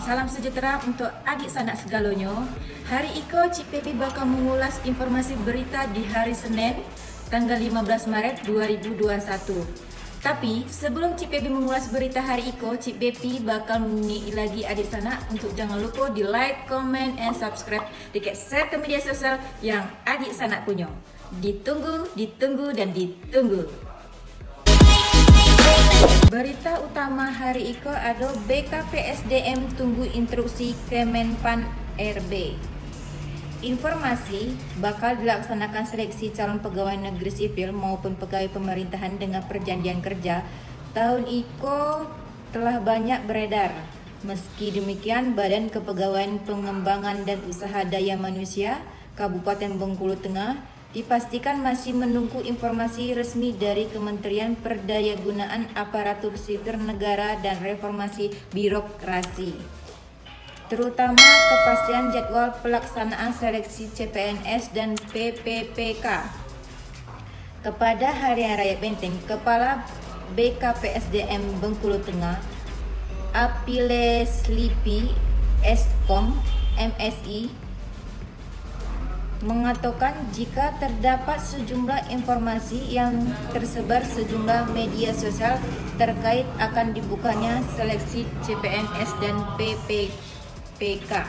Salam sejahtera untuk adik sanak segalonyo. Hari Iko Cik Pepi bakal mengulas informasi berita di hari Senin, tanggal 15 Maret 2021. Tapi sebelum Cik Pepi mengulas berita hari Iko, Cik Pepi bakal mengingatkan lagi adik sanak untuk jangan lupa di like, comment, and subscribe, dekat share ke media sosial yang adik sanak punya. Ditunggu, dan ditunggu. Berita utama hari Iko ada BKPSDM tunggu instruksi Kemenpan RB. Informasi bakal dilaksanakan seleksi calon pegawai negeri sipil maupun pegawai pemerintahan dengan perjanjian kerja tahun Iko telah banyak beredar. Meski demikian, Badan Kepegawaian Pengembangan dan Usaha Daya Manusia Kabupaten Bengkulu Tengah dipastikan masih menunggu informasi resmi dari Kementerian Perdayagunaan Aparatur Sipil Negara dan Reformasi Birokrasi, terutama kepastian jadwal pelaksanaan seleksi CPNS dan PPPK. Kepada Harian Rakyat Benteng, Kepala BKPSDM Bengkulu Tengah, Apiles Lipi Eskom MSI mengatakan jika terdapat sejumlah informasi yang tersebar sejumlah media sosial terkait akan dibukanya seleksi CPNS dan PPPK.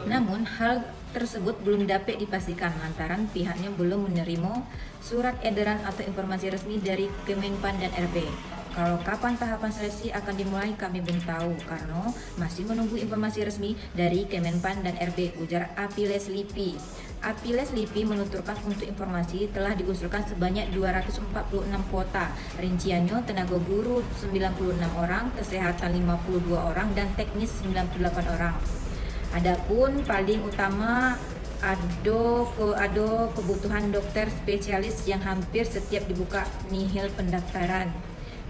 Namun hal tersebut belum dapat dipastikan lantaran pihaknya belum menerima surat edaran atau informasi resmi dari Kemenpan dan RB. Kalau kapan tahapan seleksi akan dimulai kami belum tahu karena masih menunggu informasi resmi dari Kemenpan dan RB, ujar Apiles Lipi. Apiles Lipi menuturkan untuk informasi telah diusulkan sebanyak 246 kuota. Rinciannya tenaga guru 96 orang, kesehatan 52 orang, dan teknis 98 orang. Adapun paling utama ada kebutuhan dokter spesialis yang hampir setiap dibuka nihil pendaftaran.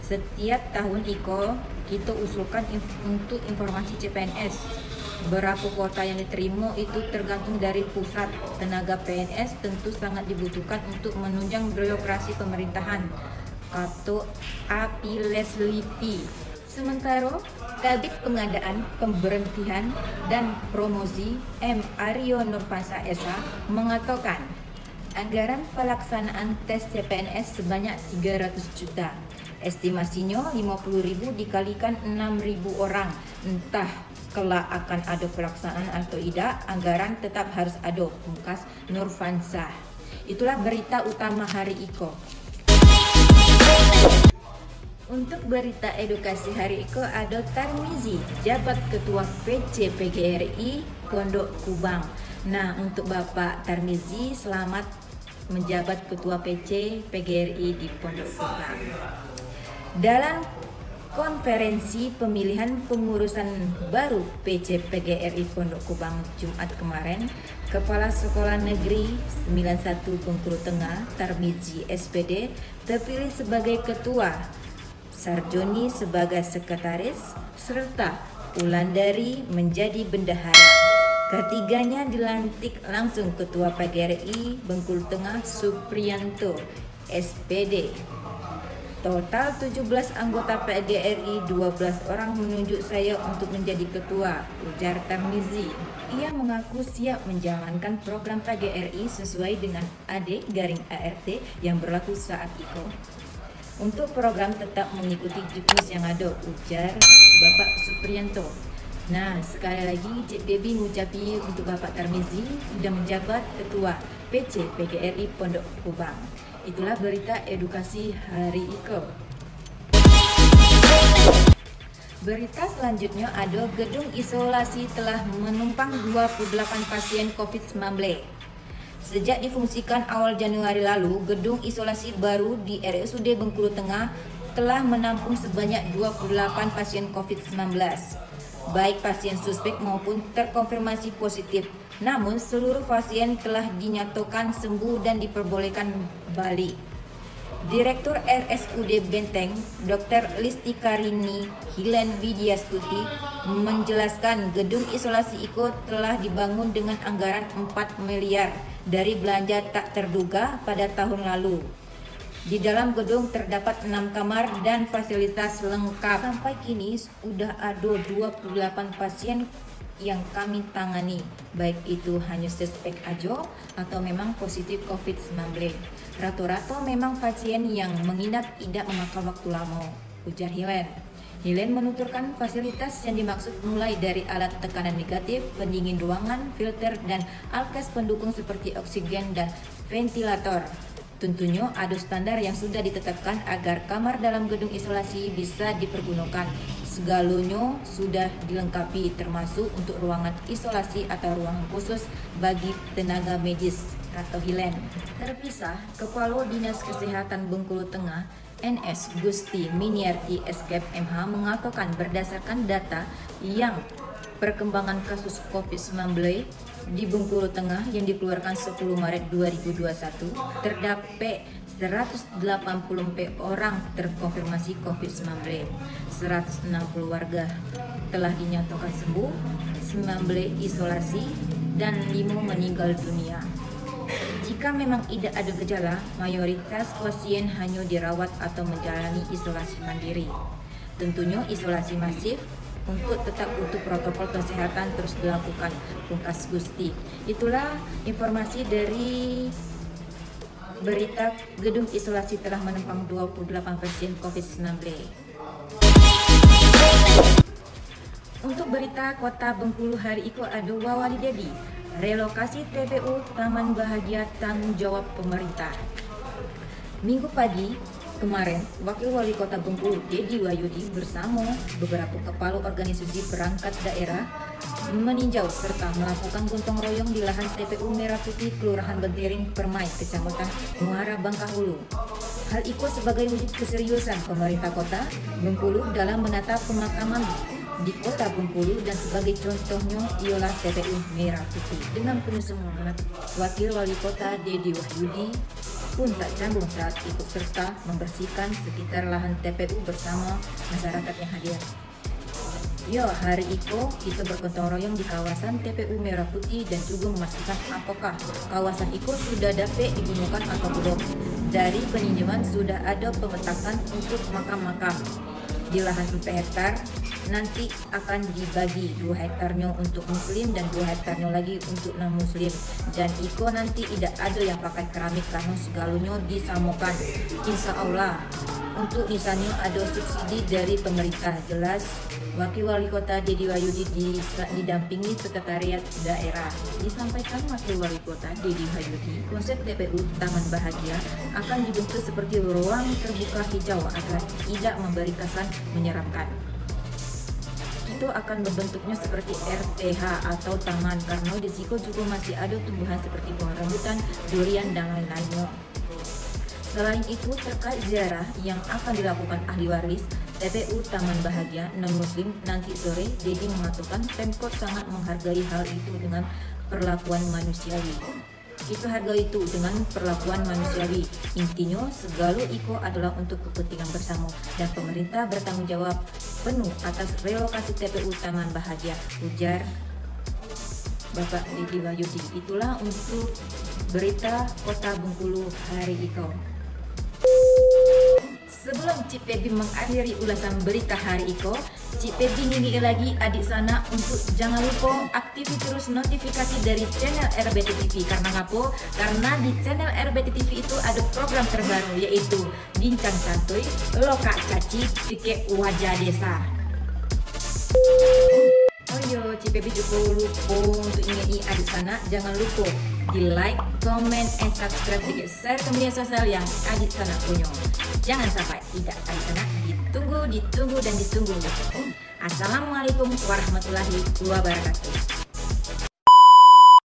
Setiap tahun Iko kita usulkan untuk informasi CPNS. Berapa kuota yang diterima itu tergantung dari pusat. Tenaga PNS tentu sangat dibutuhkan untuk menunjang birokrasi pemerintahan, kata Apiles Lipi. Sementara Kabid Pengadaan, Pemberhentian dan Promosi M. Aryo Nurfansa Esa mengatakan anggaran pelaksanaan tes CPNS sebanyak 300 juta. Estimasinya 50.000 dikalikan 6.000 orang. Entah kelak akan ada pelaksanaan atau tidak, anggaran tetap harus ada, pungkas Nurfansa. Itulah berita utama hari Iko. Untuk berita edukasi hari Iko ada Tarmizi, jabat Ketua PC PGRI Pondok Kubang. Nah, untuk Bapak Tarmizi, selamat menjabat Ketua PC PGRI di Pondok Kubang. Dalam konferensi pemilihan pengurusan baru PC PGRI Pondok Kubang Jumat kemarin, Kepala Sekolah Negeri 91 Bengkulu Tengah Tarmizi SPD terpilih sebagai ketua, Sarjoni sebagai sekretaris, serta Wulandari menjadi bendahara. Ketiganya dilantik langsung Ketua PGRI Bengkulu Tengah Supriyanto SPD. Total 17 anggota PGRI, 12 orang menunjuk saya untuk menjadi ketua, ujar Tarmizi. Ia mengaku siap menjalankan program PGRI sesuai dengan AD-ART yang berlaku saat Iko. Untuk program tetap mengikuti juknis yang ada, ujar Bapak Supriyanto. Nah, sekali lagi Cik Pepi mengucapi untuk Bapak Tarmizi sudah menjabat ketua PC PGRI Pondok Kubang. Itulah berita edukasi hari Iko. Berita selanjutnya ada gedung isolasi telah menumpang 28 pasien COVID-19. Sejak difungsikan awal Januari lalu, gedung isolasi baru di RSUD Bengkulu Tengah telah menampung sebanyak 28 pasien COVID-19, baik pasien suspek maupun terkonfirmasi positif. Namun seluruh pasien telah dinyatakan sembuh dan diperbolehkan balik. Direktur RSUD Benteng, Dr. Listi Karini Hilen Widyastuti menjelaskan gedung isolasi Iko telah dibangun dengan anggaran 4 miliar dari belanja tak terduga pada tahun lalu. Di dalam gedung terdapat 6 kamar dan fasilitas lengkap. Sampai kini sudah ada 28 pasien yang kami tangani, baik itu hanya suspek aja atau memang positif COVID-19. Rata-rata memang pasien yang menginap tidak memakan waktu lama, ujar Hilen. Hilen menuturkan fasilitas yang dimaksud mulai dari alat tekanan negatif, pendingin ruangan, filter, dan alkes pendukung seperti oksigen dan ventilator. Tentunya ada standar yang sudah ditetapkan agar kamar dalam gedung isolasi bisa dipergunakan. Segalanya sudah dilengkapi termasuk untuk ruangan isolasi atau ruangan khusus bagi tenaga medis, kata Hilen. Terpisah, Kepala Dinas Kesehatan Bengkulu Tengah NS Gusti Miniarti Escape MH mengatakan berdasarkan data yang perkembangan kasus COVID-19 di Bengkulu Tengah yang dikeluarkan 10 Maret 2021 terdapat 180 orang terkonfirmasi COVID-19, 160 warga telah dinyatakan sembuh, 19 isolasi, dan 5 meninggal dunia. Jika memang tidak ada gejala, mayoritas pasien hanya dirawat atau menjalani isolasi mandiri. Tentunya isolasi masif untuk tetap utuh protokol kesehatan terus dilakukan, pungkas Gusti. Itulah informasi dari berita gedung isolasi telah menempang 28 pasien COVID-19. Untuk berita Kota Bengkulu hari itu ada Wawali Dedi. Relokasi TPU Taman Bahagia tanggung jawab pemerintah. Minggu pagi kemarin, Wakil Wali Kota Bengkulu Dedi Wahyudi bersama beberapa kepala organisasi perangkat daerah meninjau serta melakukan gotong royong di lahan TPU Merah Putih Kelurahan Bentering Permai, Kecamatan Muara Bangkahulu. Hal itu sebagai wujud keseriusan pemerintah Kota Bengkulu dalam menata pemakaman di Kota Bengkulu, dan sebagai contohnya ialah TPU Merah Putih. Dengan penuh semangat, Wakil Wali Kota Dedi Wahyudi pun tak canggung saat ikut serta membersihkan sekitar lahan TPU bersama masyarakat yang hadir. Ya, hari itu kita bergotong royong di kawasan TPU Merah Putih dan juga memastikan apakah kawasan itu sudah dapat digunakan atau belum. Dari peninjauan sudah ada pemetakan untuk makam-makam di lahan 4 hektar. Nanti akan dibagi 2 hektarnya untuk muslim dan 2 hektarnya lagi untuk non muslim, dan iko nanti tidak ada yang pakai keramik karena segalanya disamakan, insya Allah. Untuk misalnya ada subsidi dari pemerintah. Jelas Wakil Wali Kota Dedi Wahyudi didampingi sekretariat daerah. Disampaikan Wakil Wali Kota Dedi Wahyudi, konsep TPU Taman Bahagia akan dibentuk seperti ruang terbuka hijau agar tidak memberi kesan menyeramkan. Itu akan berbentuknya seperti RTH atau taman, karena di situ juga masih ada tumbuhan seperti pohon rambutan, durian, dan lain-lainnya. Selain itu, terkait ziarah yang akan dilakukan ahli waris TPU Taman Bahagia non-muslim nanti sore, Dedi mengatakan Pemkot sangat menghargai hal itu dengan perlakuan manusiawi. Itu harga itu dengan perlakuan manusiawi. Intinya segala iko adalah untuk kepentingan bersama, dan pemerintah bertanggung jawab penuh atas relokasi TPU Taman Bahagia, ujar Bapak Dedi Wahyudi. Itulah untuk berita Kota Bengkulu hari itu. Sebelum Cik Pebi mengakhiri ulasan berita hari itu, Cik Pebi ngingi lagi adik sana untuk jangan lupa aktifkan terus notifikasi dari channel RBT TV. Karena ngapo? Karena di channel RBT TV itu ada program terbaru, yaitu Bincang Santuy Loka Caci Pike Wajah Desa. Oh yo, Cik Pebi juga lupa untuk ingat adik sana, jangan lupa di like, comment, and subscribe, juga share ke media sosial yang adik sana punya. Jangan sampai tidak adik sana ditunggu dan ditunggu. Assalamualaikum warahmatullahi wabarakatuh.